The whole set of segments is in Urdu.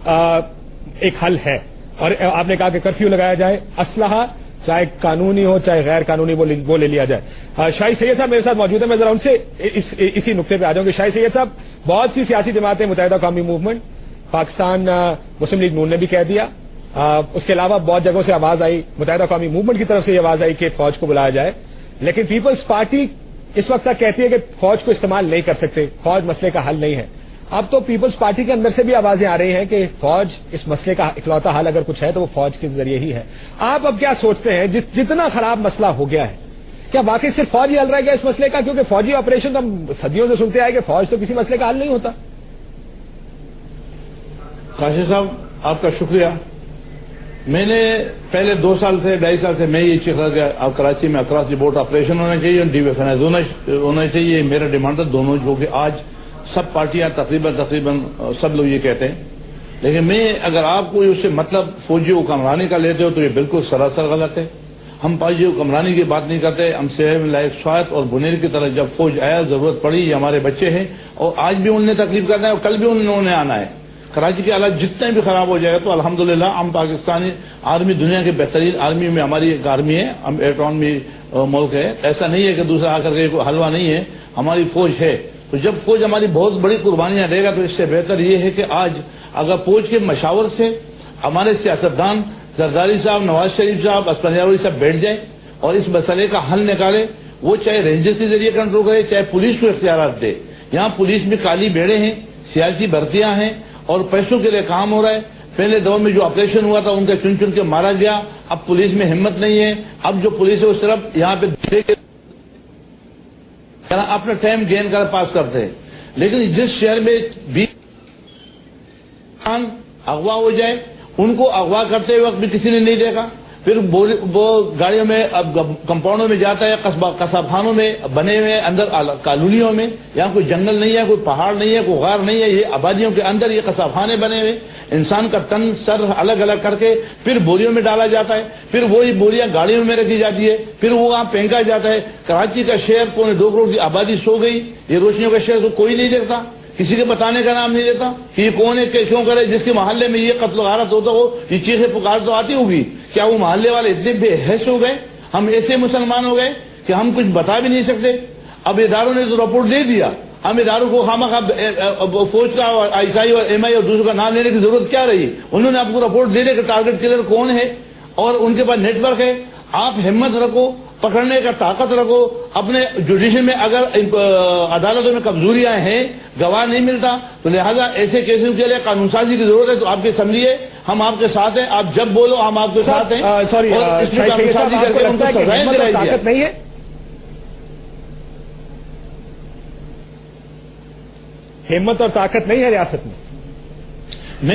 ایک حل ہے. اور آپ نے کہا کہ کرفیو لگایا جائے, اسلحہ چاہے قانونی ہو چاہے غیر قانونی وہ لے لیا جائے. شاہد سید صاحب میرے ساتھ موجود ہیں, میں ذرا ان سے اسی نقطے پہ آ جاؤں کہ شاہد سید صاحب, بہت سی سیاسی جماعتیں, متحدہ قومی موومنٹ, پاکستان مسلم لیگ نون نے بھی کہہ دیا, اس کے علاوہ بہت جگہوں سے آواز آئی, متحدہ قومی موومنٹ کی طرف سے یہ آواز آئی کہ فوج کو بلایا جائے, لیکن پیپلز پارٹی اس وقت تک کہتی ہے کہ فوج کو استعمال نہیں کر سکتے, فوج مسئلے کا حل نہیں ہے. اب تو پیپلز پارٹی کے اندر سے بھی آوازیں آ رہی ہیں کہ فوج اس مسئلے کا اکلوتا حل اگر کچھ ہے تو وہ فوج کے ذریعے ہی ہے. آپ اب کیا سوچتے ہیں, جتنا خراب مسئلہ ہو گیا ہے, کیا واقعی صرف فوج ہی حل رہ گیا اس مسئلے کا؟ کیونکہ فوجی آپریشن تو ہم صدیوں سے سنتے آئے کہ فوج تو کسی مسئلے کا حل نہیں ہوتا. کاشف صاحب آپ کا شکریہ. میں نے پہلے 2 سال سے 2.5 سال سے میں یہ چیخ رہا کہ اب کراچی میں اکراس دی بورڈ آپریشن ہونا چاہیے اور ڈی وی ایف ہونا چاہیے. میرا ڈیمانڈ ہے دونوں, جو کہ آج سب پارٹیاں تقریباً سب لوگ یہ کہتے ہیں. لیکن میں اگر آپ کو اس سے مطلب فوجی حکمرانی کا لیتے ہو تو یہ بالکل سراسر غلط ہے. ہم فوجی حکمرانی کی بات نہیں کرتے. ہم صحب لائق سوات اور بنیر کی طرح جب فوج آیا, ضرورت پڑی, یہ ہمارے بچے ہیں اور آج بھی انہوں نے تکلیف کرنا ہے اور کل بھی انہوں نے آنا ہے. کراچی کے حالات جتنے بھی خراب ہو جائے گا تو الحمدللہ ہم پاکستانی آرمی دنیا کے بہترین آرمی میں ہماری ایک آرمی ہے, ہم ایٹرانومی ملک ہے. ایسا نہیں ہے کہ دوسرا آ کر کے کوئی حلوہ نہیں ہے, ہماری فوج ہے. تو جب فوج ہماری بہت بڑی قربانیاں دے گا تو اس سے بہتر یہ ہے کہ آج اگر فوج کے مشاور سے ہمارے سیاستدان زرداری صاحب, نواز شریف صاحب, اسفندیار صاحب بیٹھ جائیں اور اس مسئلے کا حل نکالے. وہ چاہے رینجرز کے ذریعے کنٹرول کرے چاہے پولیس کو اختیارات دے. یہاں پولیس میں کالی بیڑے ہیں, سیاسی بھرتیاں ہیں اور پیسوں کے لیے کام ہو رہا ہے. پہلے دور میں جو آپریشن ہوا تھا ان کے چن چن کے مارا گیا. اب پولیس میں ہمت نہیں ہے. اب جو پولیس ہے اس طرف یہاں پہ اپنا ٹائم گین کر پاس کرتے ہیں. لیکن جس شہر میں بھی اغوا ہو جائے, ان کو اغوا کرتے وقت بھی کسی نے نہیں دیکھا. پھر وہ گاڑیوں میں اب کمپاؤنڈوں میں جاتا ہے, قصب خانوں میں بنے ہوئے اندر کالونیوں میں. یہاں کوئی جنگل نہیں ہے, کوئی پہاڑ نہیں ہے, کوئی غار نہیں ہے. یہ آبادیوں کے اندر یہ قصب خانے بنے ہوئے. انسان کا تن سر الگ الگ کر کے پھر بوریوں میں ڈالا جاتا ہے. پھر وہی بوریاں گاڑیوں میں رکھی جاتی ہے. پھر وہ وہاں پھینکا جاتا ہے. کراچی کا شہر 2.25 کروڑ کی آبادی سو گئی. یہ روشنیوں کا شہر تو کوئی نہیں دیکھتا, کسی کے بتانے کا نام نہیں لیتا کہ یہ کون ہے, کیوں کرے. جس کے محلے میں یہ قتل و غارت ہوتا ہو, یہ چیخیں پکار تو آتی ہوگی. کیا وہ محلے والے اتنے بے حیث ہو گئے, ہم ایسے مسلمان ہو گئے کہ ہم کچھ بتا بھی نہیں سکتے؟ اب اداروں نے تو رپورٹ دے دیا, ہم اداروں کو خامخواہ فوج کا اور آئی ایس آئی اور ایم آئی اور دوسروں کا نام لینے کی ضرورت کیا رہی؟ انہوں نے آپ کو رپورٹ دے دیا کہ ٹارگٹ کلر کون ہے اور ان کے پاس نیٹ ورک ہے. آپ ہمت رکھو, پکڑنے کا طاقت رکھو. اپنے جوڈیشن میں اگر عدالتوں میں کمزوریاں ہیں, گواہ نہیں ملتا, تو لہذا ایسے کیسوں کے لیے قانون سازی کی ضرورت ہے. تو آپ کی اسمبلی ہے, ہم آپ کے ساتھ ہیں, آپ جب بولو ہم آپ کے ساتھ ہیں. سوری, طاقت نہیں ہے, ہمت اور طاقت نہیں ہے ریاست میں.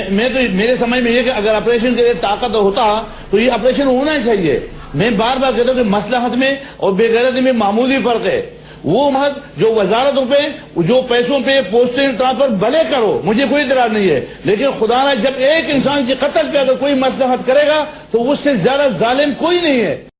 میں تو میرے سمجھ میں یہ کہ اگر آپریشن کے لیے طاقت ہوتا تو یہ آپریشن ہونا چاہیے. میں بار بار کہتا ہوں کہ مصلحت میں اور بے غیرتی میں معمولی فرق ہے. وہ محض جو وزارتوں پہ جو پیسوں پہ پوسٹنگ ٹرانسفر بھلے کرو, مجھے کوئی اعتراض نہیں ہے, لیکن خدا نہ جب ایک انسان کے قتل پہ اگر کوئی مصلحت کرے گا تو اس سے زیادہ ظالم کوئی نہیں ہے.